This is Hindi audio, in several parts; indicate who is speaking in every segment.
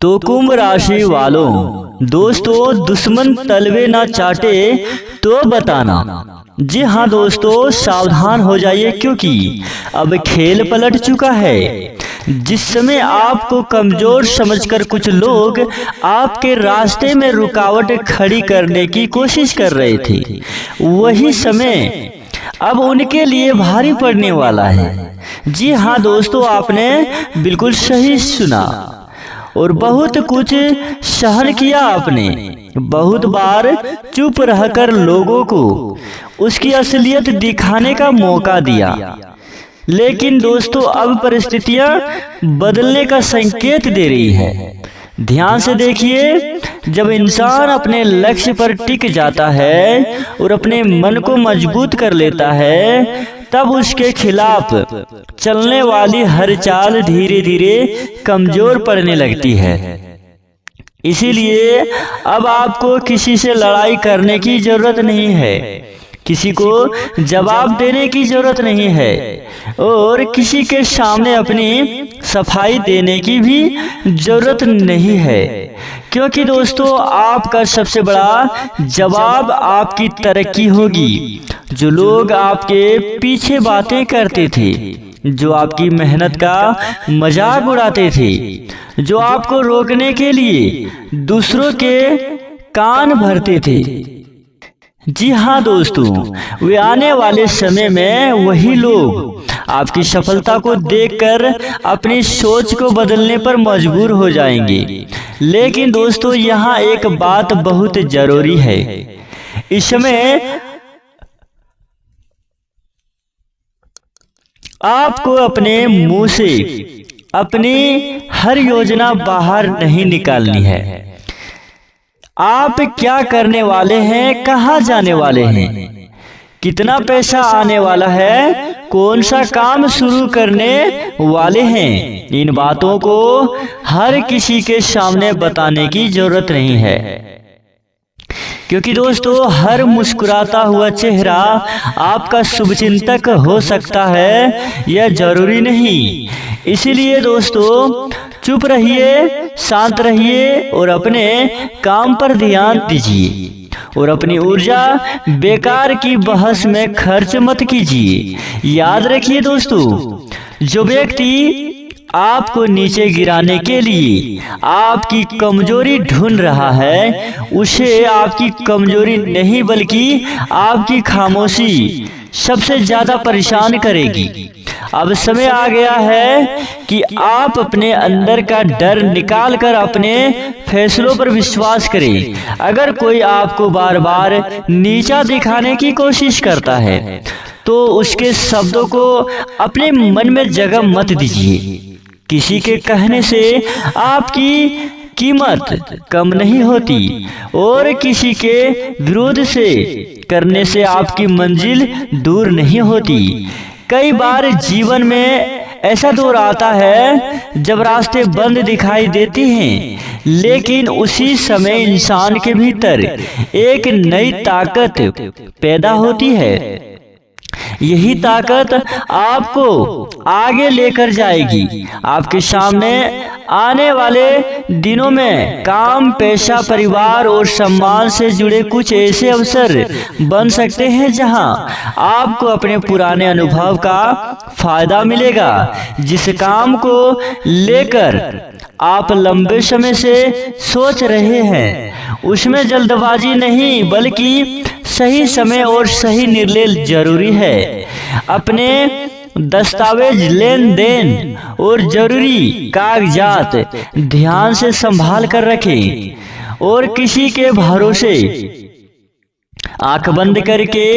Speaker 1: तो कुंभ राशि वालों, दोस्तों दुश्मन तलवे ना चाटे तो बताना। जी हाँ दोस्तों, सावधान हो जाइए क्योंकि अब खेल पलट चुका है। जिस समय आपको कमजोर समझकर कुछ लोग आपके रास्ते में रुकावट खड़ी करने की कोशिश कर रहे थे, वही समय अब उनके लिए भारी पड़ने वाला है। जी हाँ दोस्तों, आपने बिल्कुल सही सुना। और बहुत कुछ सहन किया आपने, बहुत बार चुप रहकर लोगों को उसकी असलियत दिखाने का मौका दिया, लेकिन दोस्तों अब परिस्थितियां बदलने का संकेत दे रही है। ध्यान से देखिए, जब इंसान अपने लक्ष्य पर टिक जाता है और अपने मन को मजबूत कर लेता है, तब उसके खिलाफ चलने वाली हर चाल धीरे धीरे कमजोर पड़ने लगती है। इसीलिए अब आपको किसी से लड़ाई करने की जरूरत नहीं है, किसी को जवाब देने की जरूरत नहीं है और किसी के सामने अपनी सफाई देने की भी जरूरत नहीं है, क्योंकि दोस्तों आपका सबसे बड़ा जवाब आपकी तरक्की होगी। जो लोग आपके पीछे बातें करते थे, जो आपकी मेहनत का मजाक उड़ाते थे, जो आपको रोकने के लिए दूसरों के कान भरते थे, जी हाँ दोस्तों, वे आने वाले समय में वही लोग आपकी सफलता को देखकर अपनी सोच को बदलने पर मजबूर हो जाएंगे। लेकिन दोस्तों यहाँ एक बात बहुत जरूरी है, इस समय आपको अपने मुंह से अपनी हर योजना बाहर नहीं निकालनी है। आप क्या करने वाले हैं, कहाँ जाने वाले हैं, कितना पैसा आने वाला है, कौन सा काम शुरू करने वाले हैं, इन बातों को हर किसी के सामने बताने की जरूरत नहीं है, क्योंकि दोस्तों हर मुस्कुराता हुआ चेहरा आपका शुभचिंतक हो सकता है, यह जरूरी नहीं। इसीलिए दोस्तों चुप रहिए, शांत रहिए और अपने काम पर ध्यान दीजिए और अपनी ऊर्जा बेकार की बहस में खर्च मत कीजिए। याद रखिए दोस्तों, जो व्यक्ति आपको नीचे गिराने के लिए आपकी कमजोरी ढूंढ रहा है, उसे आपकी कमजोरी नहीं बल्कि आपकी खामोशी सबसे ज्यादा परेशान करेगी। अब समय आ गया है कि आप अपने अंदर का डर निकाल कर अपने फैसलों पर विश्वास करें। अगर कोई आपको बार बार नीचा दिखाने की कोशिश करता है, तो उसके शब्दों को अपने मन में जगह मत दीजिए। किसी के कहने से आपकी कीमत कम नहीं होती और किसी के विरोध से करने से आपकी मंजिल दूर नहीं होती। कई बार जीवन में ऐसा दौर आता है जब रास्ते बंद दिखाई देते हैं, लेकिन उसी समय इंसान के भीतर एक नई ताकत पैदा होती है। यही ताकत आपको आगे लेकर जाएगी। आपके सामने आने वाले दिनों में काम, पैसा, परिवार और सम्मान से जुड़े कुछ ऐसे अवसर बन सकते हैं जहां आपको अपने पुराने अनुभव का फायदा मिलेगा। जिस काम को लेकर आप लंबे समय से सोच रहे हैं, उसमें जल्दबाजी नहीं बल्कि सही समय और सही निर्णय जरूरी है। अपने दस्तावेज, लेन देन और जरूरी कागजात ध्यान से संभाल कर रखें और किसी के भरोसे आंख बंद करके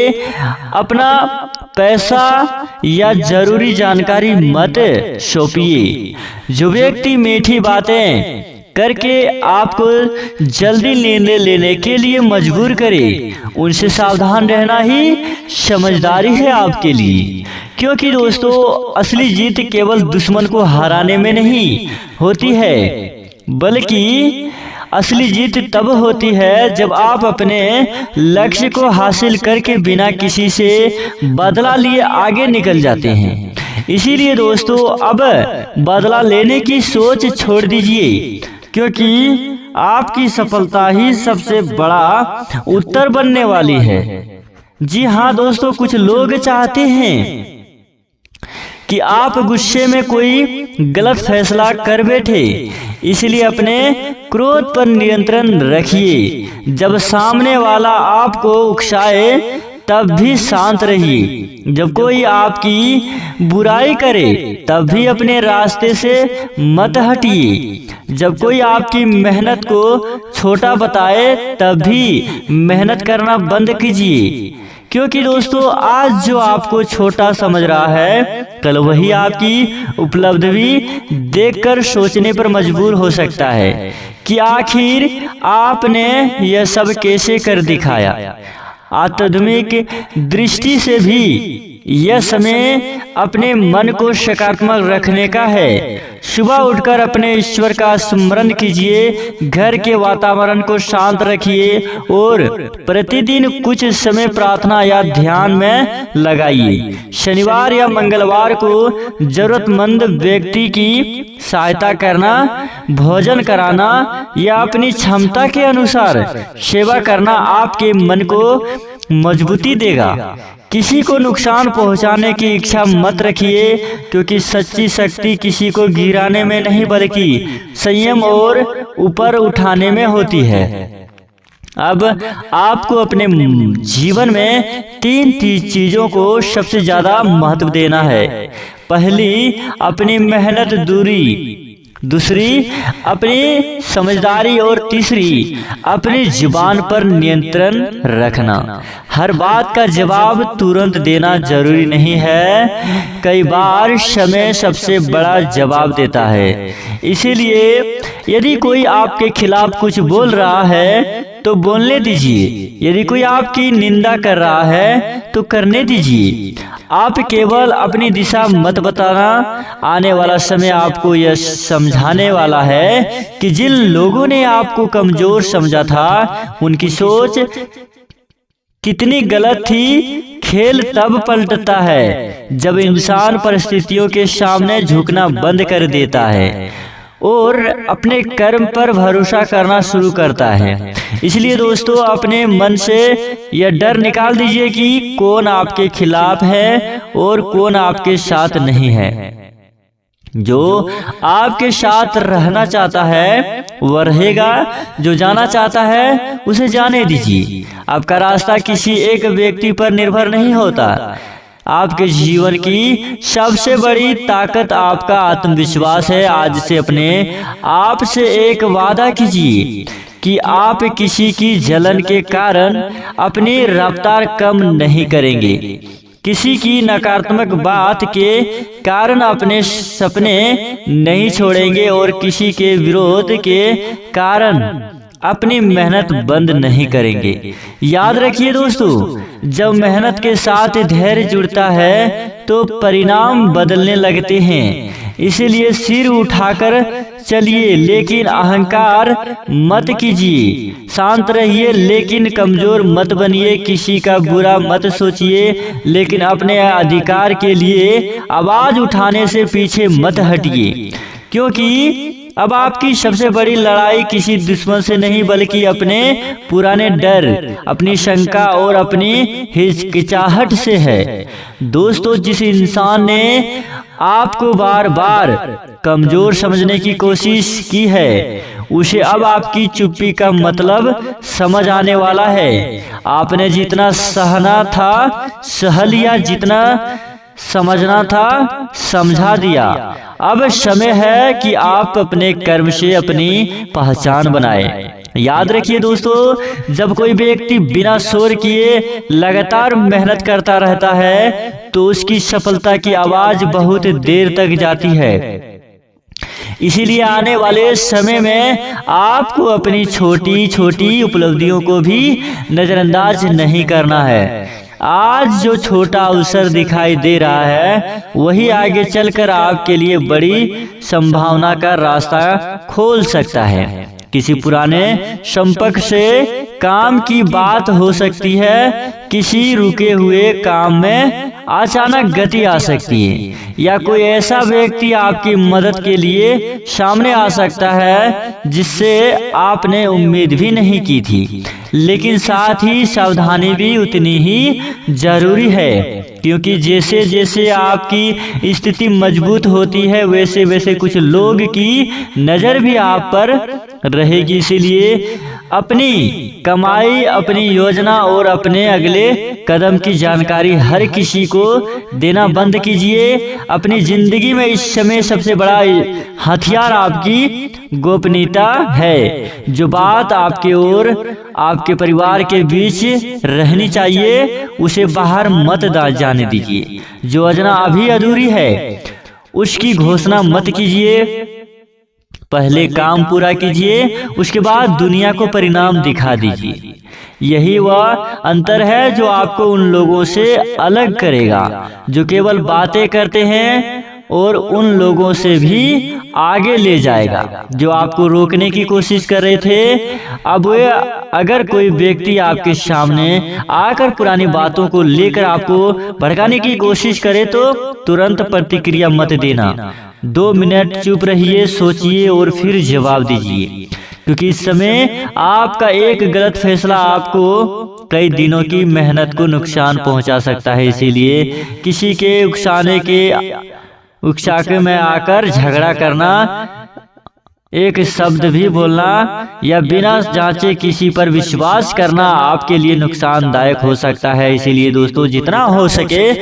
Speaker 1: अपना पैसा या जरूरी जानकारी मत सौंपिए। जो व्यक्ति मीठी बातें करके आपको जल्दी निर्णय लेने के लिए मजबूर करे, उनसे सावधान रहना ही समझदारी है आपके लिए। क्योंकि दोस्तों असली जीत केवल दुश्मन को हराने में नहीं होती है, बल्कि असली जीत तब होती है जब आप अपने लक्ष्य को हासिल करके बिना किसी से बदला लिए आगे निकल जाते हैं। इसीलिए दोस्तों अब बदला लेने की सोच छोड़ दीजिए। क्योंकि आपकी सफलता ही सबसे बड़ा उत्तर बनने वाली है। जी हाँ दोस्तों, कुछ लोग चाहते हैं कि आप गुस्से में कोई गलत फैसला कर बैठे, इसलिए अपने क्रोध पर नियंत्रण रखिए। जब सामने वाला आपको उकसाए तब भी शांत रहिए। जब कोई आपकी बुराई करे तब भी अपने रास्ते से मत हटिए। जब कोई आपकी मेहनत को छोटा बताए तब भी मेहनत करना बंद कीजिए, क्योंकि दोस्तों आज जो आपको छोटा समझ रहा है कल वही आपकी उपलब्धि देखकर सोचने पर मजबूर हो सकता है कि आखिर आपने यह सब कैसे कर दिखाया। आध्यात्मिक दृष्टि से भी यह समय अपने मन को सकारात्मक रखने का है। सुबह उठकर अपने ईश्वर का स्मरण कीजिए, घर के वातावरण को शांत रखिए और प्रतिदिन कुछ समय प्रार्थना या ध्यान में लगाइए। शनिवार या मंगलवार को जरूरतमंद व्यक्ति की सहायता करना, भोजन कराना या अपनी क्षमता के अनुसार सेवा करना आपके मन को मजबूती देगा। किसी को नुकसान पहुंचाने की इच्छा मत रखिए, क्योंकि सच्ची शक्ति किसी को गिराने में नहीं बल्कि संयम और ऊपर उठाने में होती है। अब आपको अपने जीवन में तीन चीजों को सबसे ज्यादा महत्व देना है। पहली, अपनी मेहनत, दूसरी अपनी समझदारी और तीसरी अपनी जुबान पर नियंत्रण रखना। हर बात का जवाब तुरंत देना जरूरी नहीं है, कई बार समय सबसे बड़ा जवाब देता है। इसीलिए यदि कोई आपके खिलाफ कुछ बोल रहा है तो बोलने दीजिए, यदि कोई आपकी निंदा कर रहा है तो करने दीजिए। आप केवल अपनी दिशा मत बताना, आने वाला समय आपको यह समझाने वाला है कि जिन लोगों ने आपको कमजोर समझा था उनकी सोच कितनी गलत थी। खेल तब पलटता है जब इंसान परिस्थितियों के सामने झुकना बंद कर देता है और अपने कर्म पर भरोसा करना शुरू करता है। इसलिए दोस्तों, अपने मन से यह डर निकाल दीजिए कि कौन आपके खिलाफ है और कौन आपके साथ नहीं है। जो आपके साथ रहना चाहता है वह रहेगा, जो जाना चाहता है उसे जाने दीजिए। आपका रास्ता किसी एक व्यक्ति पर निर्भर नहीं होता। आपके जीवन की सबसे बड़ी ताकत आपका आत्मविश्वास है। आज से अपने आप से एक वादा कीजिए कि आप किसी की जलन के कारण अपनी रफ्तार कम नहीं करेंगे, किसी की नकारात्मक बात के कारण अपने सपने नहीं छोड़ेंगे और किसी के विरोध के कारण अपनी मेहनत बंद नहीं करेंगे। याद रखिए दोस्तों, जब मेहनत के साथ धैर्य जुड़ता है तो परिणाम बदलने लगते हैं। इसीलिए सिर उठाकर चलिए लेकिन अहंकार मत कीजिए। शांत रहिए लेकिन कमजोर मत बनिए। किसी का बुरा मत सोचिए लेकिन अपने अधिकार के लिए आवाज उठाने से पीछे मत हटिए, क्योंकि अब आपकी सबसे बड़ी लड़ाई किसी दुश्मन से नहीं बल्कि अपने पुराने डर, अपनी शंका और अपनी हिचकिचाहट से है। दोस्तों, जिस इंसान ने आपको बार बार कमजोर समझने की कोशिश की है उसे अब आपकी चुप्पी का मतलब समझ आने वाला है। आपने जितना सहना था सह लिया, जितना समझना था समझा दिया। अब समय है कि आप अपने कर्म से अपनी पहचान बनाएं। याद रखिए दोस्तों, जब कोई व्यक्ति बिना शोर किए लगातार मेहनत करता रहता है तो उसकी सफलता की आवाज बहुत देर तक जाती है। इसीलिए आने वाले समय में आपको अपनी छोटी छोटी उपलब्धियों को भी नजरअंदाज नहीं करना है। आज जो छोटा अवसर दिखाई दे रहा है वही आगे चलकर आपके लिए बड़ी संभावना का रास्ता खोल सकता है। किसी पुराने संपर्क से काम की बात हो सकती है, किसी रुके हुए काम में अचानक गति आ सकती है या कोई ऐसा व्यक्ति आपकी मदद के लिए सामने आ सकता है जिससे आपने उम्मीद भी नहीं की थी। लेकिन साथ ही सावधानी भी उतनी ही जरूरी है, क्योंकि जैसे जैसे आपकी स्थिति मजबूत होती है वैसे वैसे कुछ लोग की नजर भी आप पर रहेगी। इसीलिए अपनी कमाई, अपनी योजना और अपने अगले कदम की जानकारी हर किसी को देना बंद कीजिए। अपनी जिंदगी में इस समय सबसे बड़ा हथियार आपकी गोपनीयता है। जो बात आपके और आपके परिवार के बीच रहनी चाहिए उसे बाहर मत जाने दीजिए। जो योजना अभी अधूरी है उसकी घोषणा मत कीजिए। पहले काम पूरा कीजिए, उसके बाद दुनिया को परिणाम दिखा दीजिए। यही वह अंतर है जो आपको उन लोगों से अलग करेगा जो केवल बातें करते हैं और उन लोगों से भी आगे ले जाएगा जो आपको रोकने की कोशिश कर रहे थे। अब अगर कोई व्यक्ति आपके सामने आकर पुरानी बातों को लेकर आपको भड़काने की कोशिश करे तो तुरंत प्रतिक्रिया मत देना। 2 मिनट चुप रहिए, सोचिए और फिर जवाब दीजिए, क्योंकि इस समय आपका एक गलत फैसला आपको कई दिनों की मेहनत को नुकसान पहुंचा सकता है। इसीलिए किसी के उकसाके में आकर झगड़ा करना, एक शब्द भी बोलना या बिना जांचे किसी पर विश्वास करना आपके लिए नुकसानदायक हो सकता है। इसीलिए दोस्तों, जितना हो सके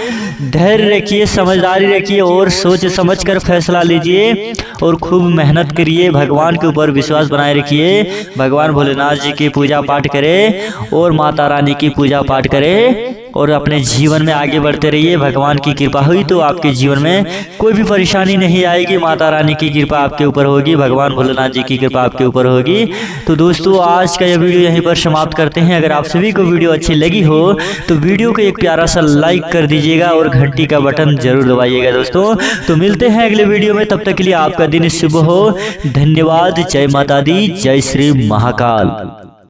Speaker 1: धैर्य रखिए, समझदारी रखिए और सोच समझकर फैसला लीजिए और खूब मेहनत करिए। भगवान के ऊपर विश्वास बनाए रखिए। भगवान भोलेनाथ जी की पूजा पाठ करें और माता रानी की पूजा पाठ करें और अपने जीवन में आगे बढ़ते रहिए। भगवान की कृपा हुई तो आपके जीवन में कोई भी परेशानी नहीं आएगी। माता रानी की कृपा आपके ऊपर होगी, भगवान भोलेनाथ जी की कृपा आपके ऊपर होगी। तो दोस्तों, आज का यह वीडियो यहीं पर समाप्त करते हैं। अगर आप सभी को वीडियो अच्छी लगी हो तो वीडियो को एक प्यारा सा लाइक कर दीजिएगा और घंटी का बटन जरूर दबाइएगा दोस्तों। तो मिलते हैं अगले वीडियो में, तब तक के लिए आपका दिन शुभ हो। धन्यवाद। जय माता दी, जय श्री महाकाल।